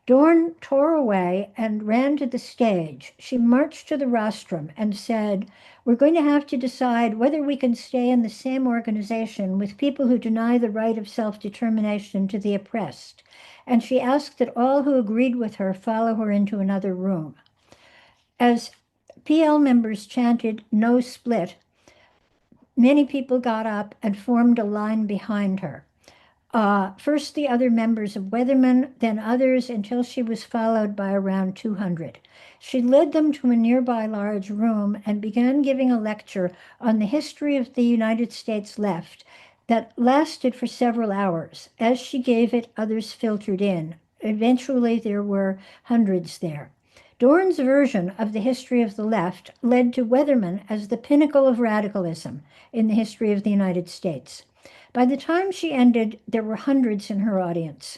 Dorn tore away and ran to the stage. She marched to the rostrum and said, "We're going to have to decide whether we can stay in the same organization with people who deny the right of self-determination to the oppressed." And she asked that all who agreed with her follow her into another room. As PL members chanted "no split," many people got up and formed a line behind her. First the other members of Weatherman, then others, until she was followed by around 200. She led them to a nearby large room and began giving a lecture on the history of the United States left that lasted for several hours. As she gave it, others filtered in. Eventually, there were hundreds there. Dorn's version of the history of the left led to Weatherman as the pinnacle of radicalism in the history of the United States. By the time she ended, there were hundreds in her audience.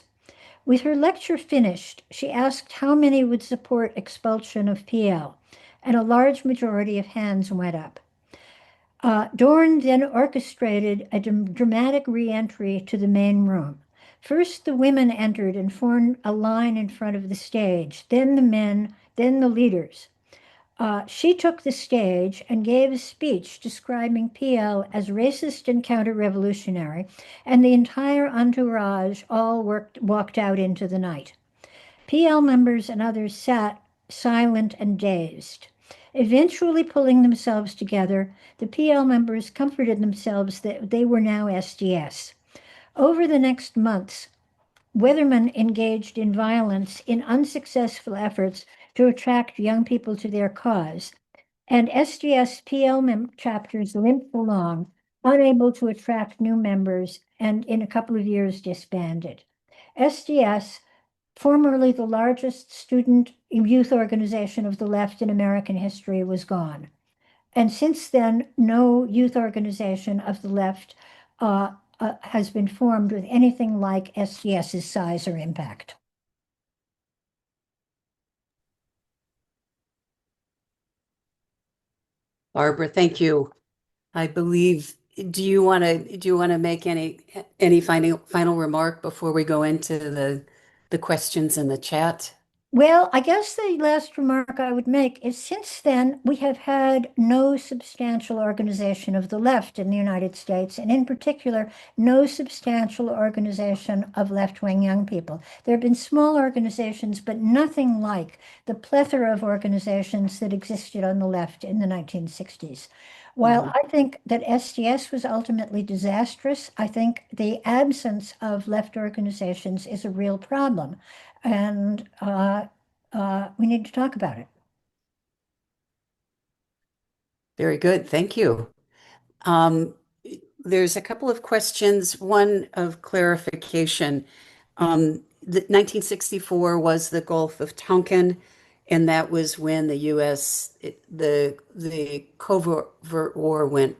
With her lecture finished, she asked how many would support expulsion of PL. and a large majority of hands went up. Dorn then orchestrated a dramatic re-entry to the main room. First, the women entered and formed a line in front of the stage, then the men, then the leaders. She took the stage and gave a speech describing PL as racist and counter-revolutionary, and the entire entourage all walked out into the night. PL members and others sat silent and dazed. Eventually pulling themselves together, the PL members comforted themselves that they were now SDS. Over the next months, Weatherman engaged in violence in unsuccessful efforts to attract young people to their cause, and SDS PL chapters limped along, unable to attract new members, and in a couple of years disbanded. SDS, formerly the largest student youth organization of the left in American history, was gone. And since then, no youth organization of the left has been formed with anything like SDS's size or impact. Barbara, thank you. I believe, do you want to make any final remark before we go into the questions in the chat? Well, I guess the last remark I would make is since then, we have had no substantial organization of the left in the United States, and in particular, no substantial organization of left-wing young people. There have been small organizations, but nothing like the plethora of organizations that existed on the left in the 1960s. While Mhm. I think that SDS was ultimately disastrous, I think the absence of left organizations is a real problem. And we need to talk about it. Very good. Thank you. Um, there's a couple of questions, one of clarification. The 1964 was the Gulf of Tonkin, and that was when the U.S. The covert war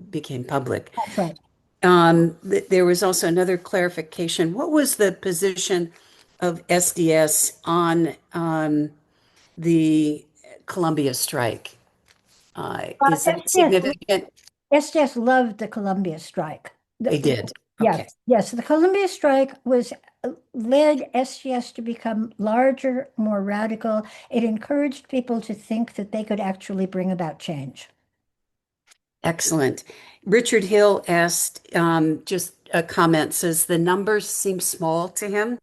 became public. That's right. There was also another clarification. What was the position of SDS on the Columbia strike? Is that SDS, significant? SDS loved the Columbia strike. They did. Yes, Okay. yes. The Columbia strike was led SDS to become larger, more radical. It encouraged people to think that they could actually bring about change. Excellent. Richard Hill asked just a comment, says the numbers seem small to him,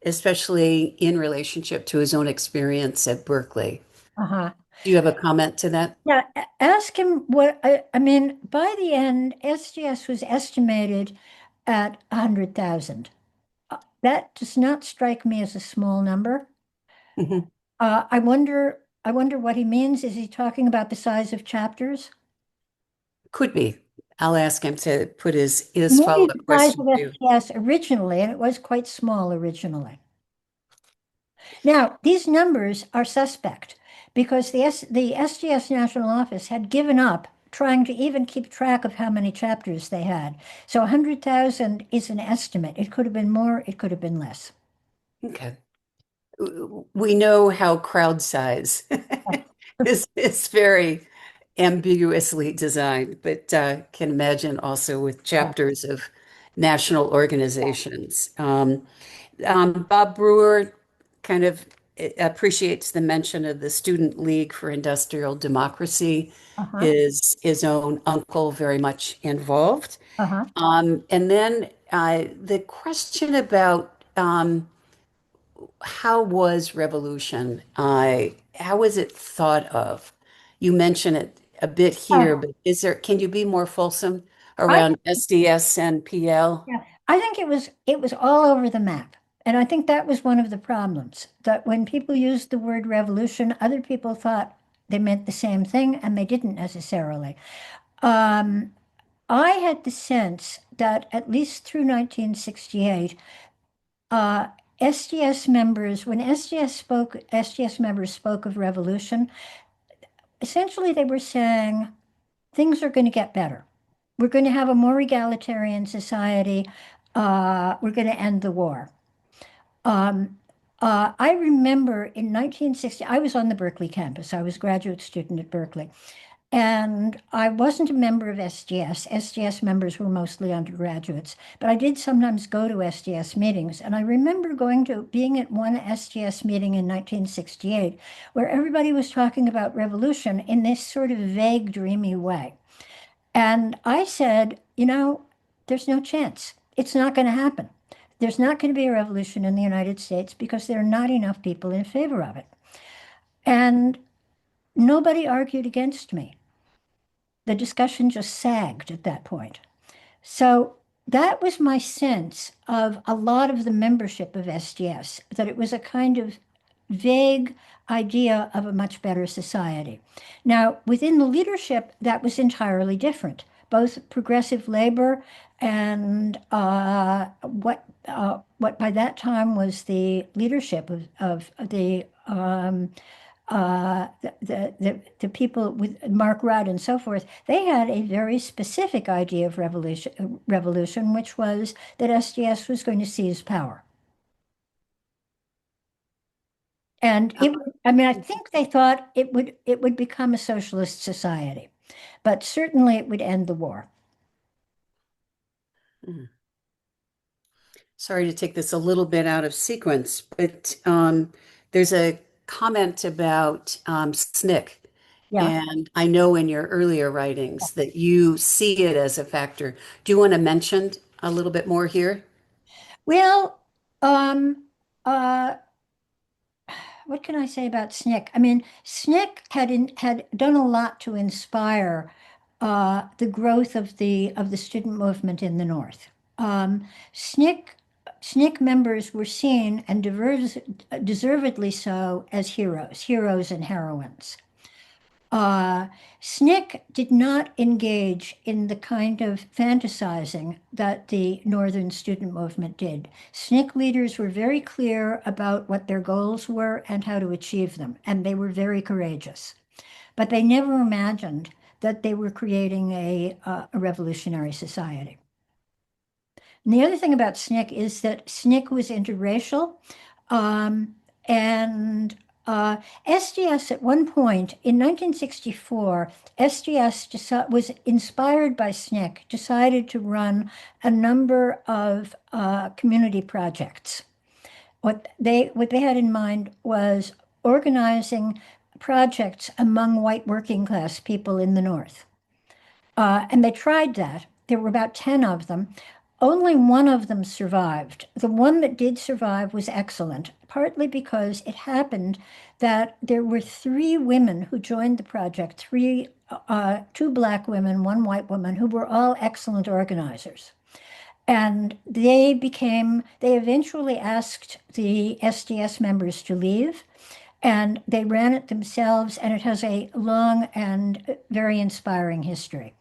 especially in relationship to his own experience at Berkeley. Uh-huh. Do you have a comment to that? Yeah, ask him what I mean, by the end, SDS was estimated at 100,000. That does not strike me as a small number. Mhm. I wonder what he means. Is he talking about the size of chapters? Could be. I'll ask him to put his Maybe follow-up the size question of too. SPS originally, and it was quite small originally. Now, these numbers are suspect because the SDS National Office had given up trying to even keep track of how many chapters they had. So 100,000 is an estimate. It could have been more, it could have been less. Okay. We know how crowd size is very ambiguously designed, but can imagine also with Yeah. chapters of national organizations. Bob Brewer kind of appreciates the mention of the Student League for Industrial Democracy, Uh-huh. his own uncle very much involved. Uh-huh. And then the question about how was revolution? How was it thought of? You mention it a bit here, Uh, but can you be more fulsome I around SDS and PL? Yeah, I think it was all over the map. And I think that was one of the problems, that when people used the word revolution, other people thought they meant the same thing, and they didn't necessarily. Um, I had the sense that at least through 1968, uh, SDS members, when SDS members spoke of revolution, essentially they were saying things are going to get better. We're going to have a more egalitarian society. We're going to end the war. Um, I remember in 1960, I was on the Berkeley campus. I was a graduate student at Berkeley. And I wasn't a member of SDS. SDS members were mostly undergraduates, but I did sometimes go to SDS meetings. And I remember going to being at one SDS meeting in 1968 where everybody was talking about revolution in this sort of vague, dreamy way. And I said, there's no chance. It's not going to happen. There's not going to be a revolution in the United States because there are not enough people in favor of it. And nobody argued against me. The discussion just sagged at that point. So that was my sense of a lot of the membership of SDS, that it was a kind of vague idea of a much better society. Now, within the leadership, that was entirely different. Both progressive labor and what by that time was the leadership of the people with Mark Rudd and so forth, they had a very specific idea of revolution, which was that SDS was going to seize power. And Uh, I mean, I think they thought it would become a socialist society, but certainly it would end the war. mm. Sorry to take this a little bit out of sequence, but there's a comment about SNCC. Yeah. And I know in your earlier writings that you see it as a factor. Do you want to mention a little bit more here? Well, um, uh, what can I say about SNCC? I mean, SNCC had done a lot to inspire the growth of the student movement in the North. SNCC members were seen and deservedly so as heroes and heroines. Uh, SNCC did not engage in the kind of fantasizing that the Northern student movement did. SNCC leaders were very clear about what their goals were and how to achieve them, and they were very courageous. But they never imagined that they were creating a revolutionary society. And the other thing about SNCC is that SNCC was interracial, and SDS at one point in 1964, SDS was inspired by SNCC, decided to run a number of community projects. What they had in mind was organizing projects among white working class people in the North. And they tried that. There were about 10 of them. Only one of them survived. The one that did survive was excellent, partly because it happened that there were three women who joined the project, two black women, one white woman, who were all excellent organizers. And they eventually asked the SDS members to leave, and they ran it themselves, and it has a long and very inspiring history.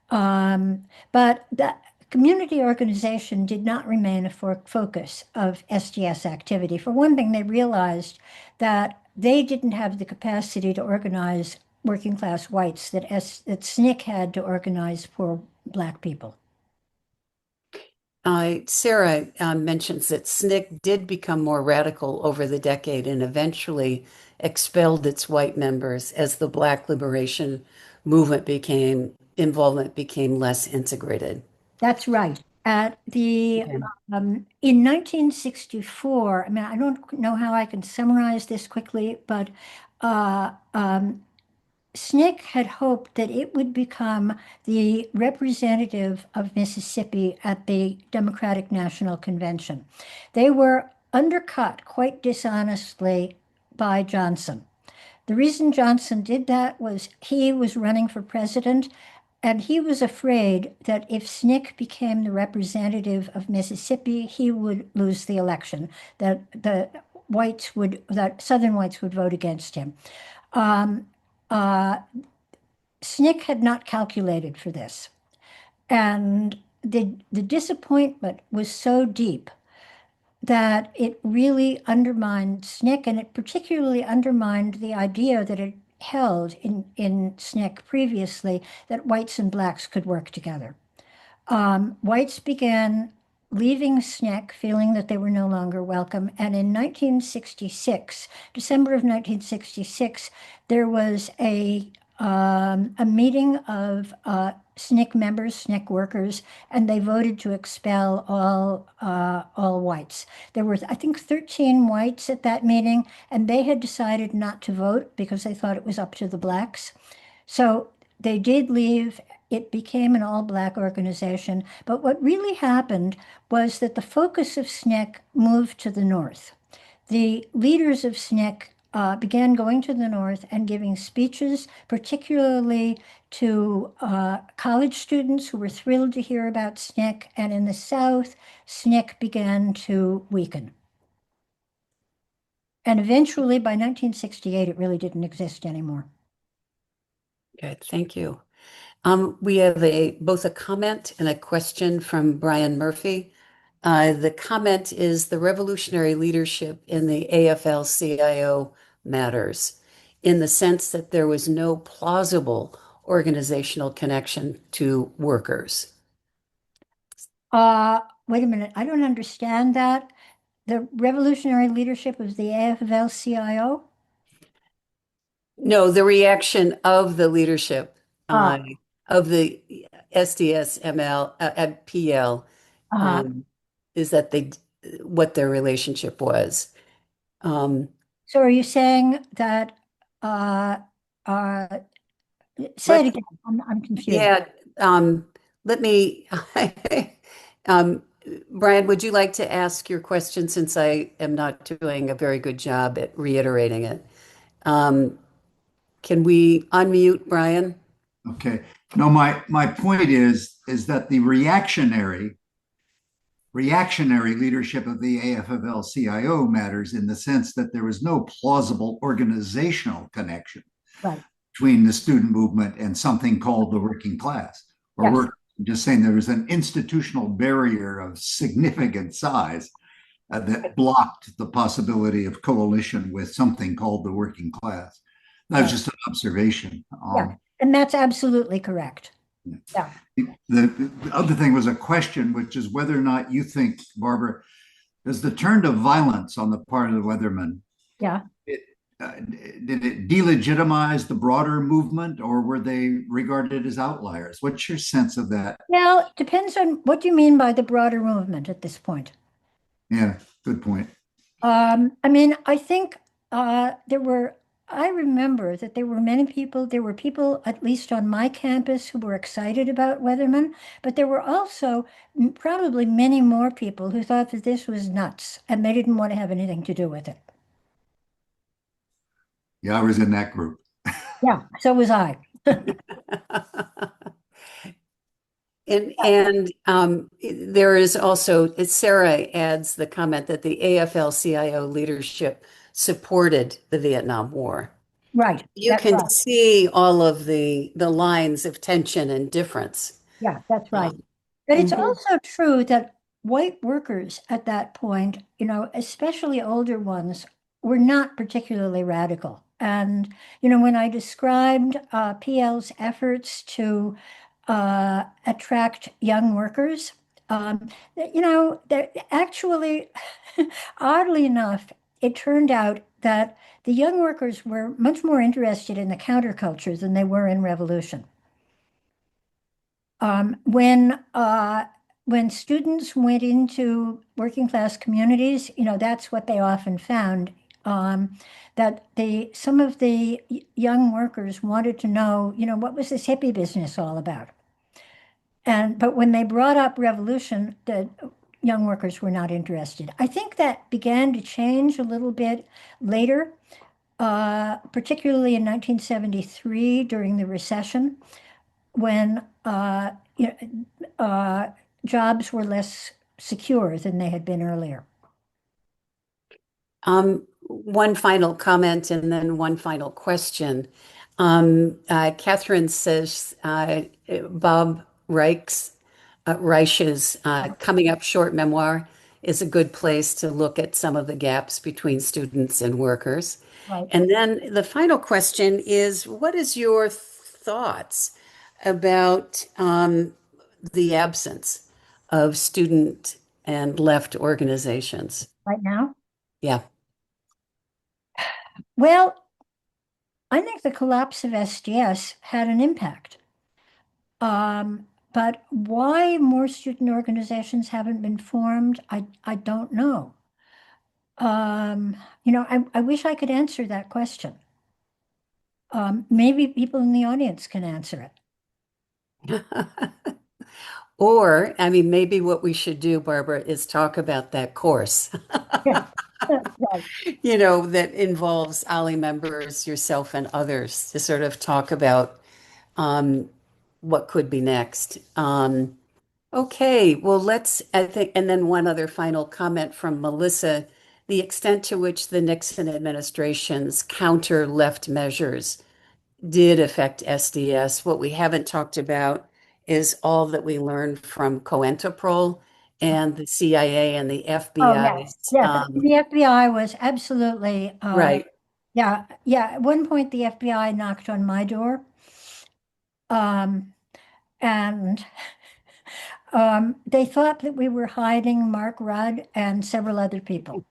But the community organization did not remain a focus of SDS activity. For one thing, they realized that they didn't have the capacity to organize working class whites that SNCC had to organize poor black people. Sarah mentions that SNCC did become more radical over the decade and eventually expelled its white members as the Black liberation movement involvement became less integrated. That's right. At the Okay. In 1964, I mean, I don't know how I can summarize this quickly, but SNCC had hoped that it would become the representative of Mississippi at the Democratic National Convention. They were undercut quite dishonestly by Johnson. The reason Johnson did that was he was running for president, and he was afraid that if SNCC became the representative of Mississippi, he would lose the election, that Southern whites would vote against him. Um, uh, SNCC had not calculated for this. And the disappointment was so deep that it really undermined SNCC, and it particularly undermined the idea that it held in SNCC previously that whites and blacks could work together. Whites began leaving SNCC, feeling that they were no longer welcome. And in 1966, December of 1966, there was a meeting of SNCC members, SNCC workers, and they voted to expel all whites. There were, I think, 13 whites at that meeting, and they had decided not to vote because they thought it was up to the blacks. So they did leave. It became an all-black organization. But what really happened was that the focus of SNCC moved to the north. The leaders of SNCC began going to the north and giving speeches, particularly to college students who were thrilled to hear about SNCC. And in the south, SNCC began to weaken. And eventually, by 1968, it really didn't exist anymore. Good, thank you. We have both a comment and a question from Brian Murphy. The comment is the revolutionary leadership in the AFL-CIO matters in the sense that there was no plausible organizational connection to workers. Wait a minute, I don't understand that. The revolutionary leadership of the AFL-CIO? No, the reaction of the leadership Ah, of the SDSML PL uh, um, is that they what their relationship was. Um, so are you saying that, uh, uh, say it let again, I'm confused. yeah. Let me. um, Brian, would you like to ask your question since I am not doing a very good job at reiterating it? Um, can we unmute Brian? Okay. No, my point is that the reactionary leadership of the AFL-CIO matters in the sense that there was no plausible organizational connection Right. between the student movement and something called the working class. Or Yes. we're just saying there was an institutional barrier of significant size that blocked the possibility of coalition with something called the working class. That was Right. just an observation. Yeah. And that's absolutely correct. Yeah. The other thing was a question, which is whether or not you think, Barbara, does the turn to violence on the part of the Weathermen, Yeah. it, did it delegitimize the broader movement, or were they regarded as outliers? What's your sense of that? Well, it depends on what you mean by the broader movement at this point. Yeah, good point. I mean, I think I remember that there were people, at least on my campus, who were excited about Weatherman, but there were also probably many more people who thought that this was nuts and they didn't want to have anything to do with it. Yeah, I was in that group. Yeah, so was I. And there is also, Sarah adds the comment that the AFL-CIO leadership supported the Vietnam War. Right, You that's can right. see all of the lines of tension and difference. Yeah, that's right. Um, But it's mhm. also true that white workers at that point, especially older ones, were not particularly radical. And, when I described PL's efforts to attract young workers, they're actually, oddly enough, it turned out that the young workers were much more interested in the counterculture than they were in revolution. Um, when uh, when students went into working class communities, that's what they often found. That some of the young workers wanted to know, what was this hippie business all about? But when they brought up revolution, the young workers were not interested. I think that began to change a little bit later, particularly in 1973 during the recession when jobs were less secure than they had been earlier. One final comment and then one final question. Catherine says Bob Reich's coming up short memoir is a good place to look at some of the gaps between students and workers. Right. And then the final question is, what is your thoughts about the absence of student and left organizations? right now? Yeah. Well, I think the collapse of SDS had an impact. But why more student organizations haven't been formed, I don't know. I wish I could answer that question. Maybe people in the audience can answer it. Or, I mean, maybe what we should do, Barbara, is talk about that course, Right. that involves OLLI members, yourself, and others to sort of talk about um, what could be next. Okay, well, I think, and then one other final comment from Melissa, the extent to which the Nixon administration's counter left measures did affect SDS. What we haven't talked about is all that we learned from COINTELPRO and the CIA and the Oh, yes, FBI's. yes. The FBI was absolutely, Right. yeah, yeah. At one point, the FBI knocked on my door, um, and they thought that we were hiding Mark Rudd and several other people.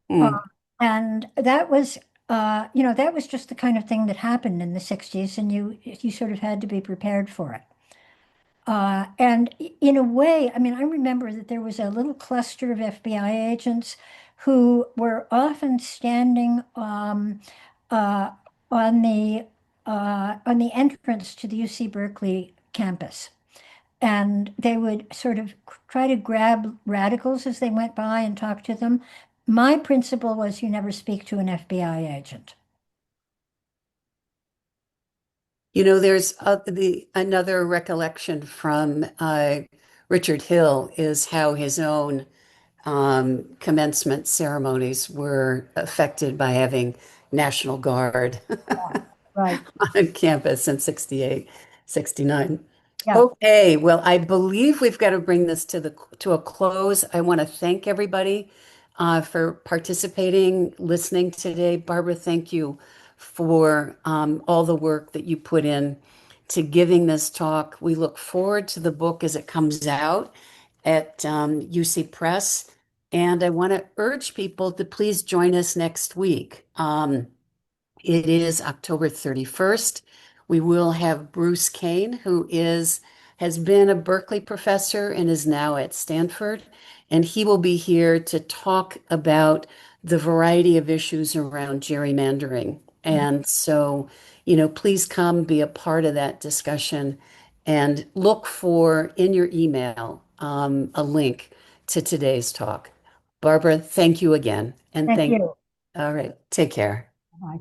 Uh, Mm. and that was, that was just the kind of thing that happened in the 60s, and you sort of had to be prepared for it. And in a way, I mean, I remember that there was a little cluster of FBI agents who were often standing uh, on the entrance to the UC Berkeley campus, and they would sort of try to grab radicals as they went by and talk to them. My principle was you never speak to an FBI agent. There's the another recollection from Richard Hill is how his own commencement ceremonies were affected by having National Guard Yeah, right. on campus in 68, 69. Yeah. Okay, well, I believe we've got to bring this to a close. I want to thank everybody for participating, listening today. Barbara, thank you for all the work that you put in to giving this talk. We look forward to the book as it comes out at UC Press, and I want to urge people to please join us next week. It is October 31st. We will have Bruce Kane, who has been a Berkeley professor and is now at Stanford, and he will be here to talk about the variety of issues around gerrymandering. And so, please come be a part of that discussion and look for in your email a link to today's talk. Barbara, thank you again. And Thank you. all right, take care. Bye.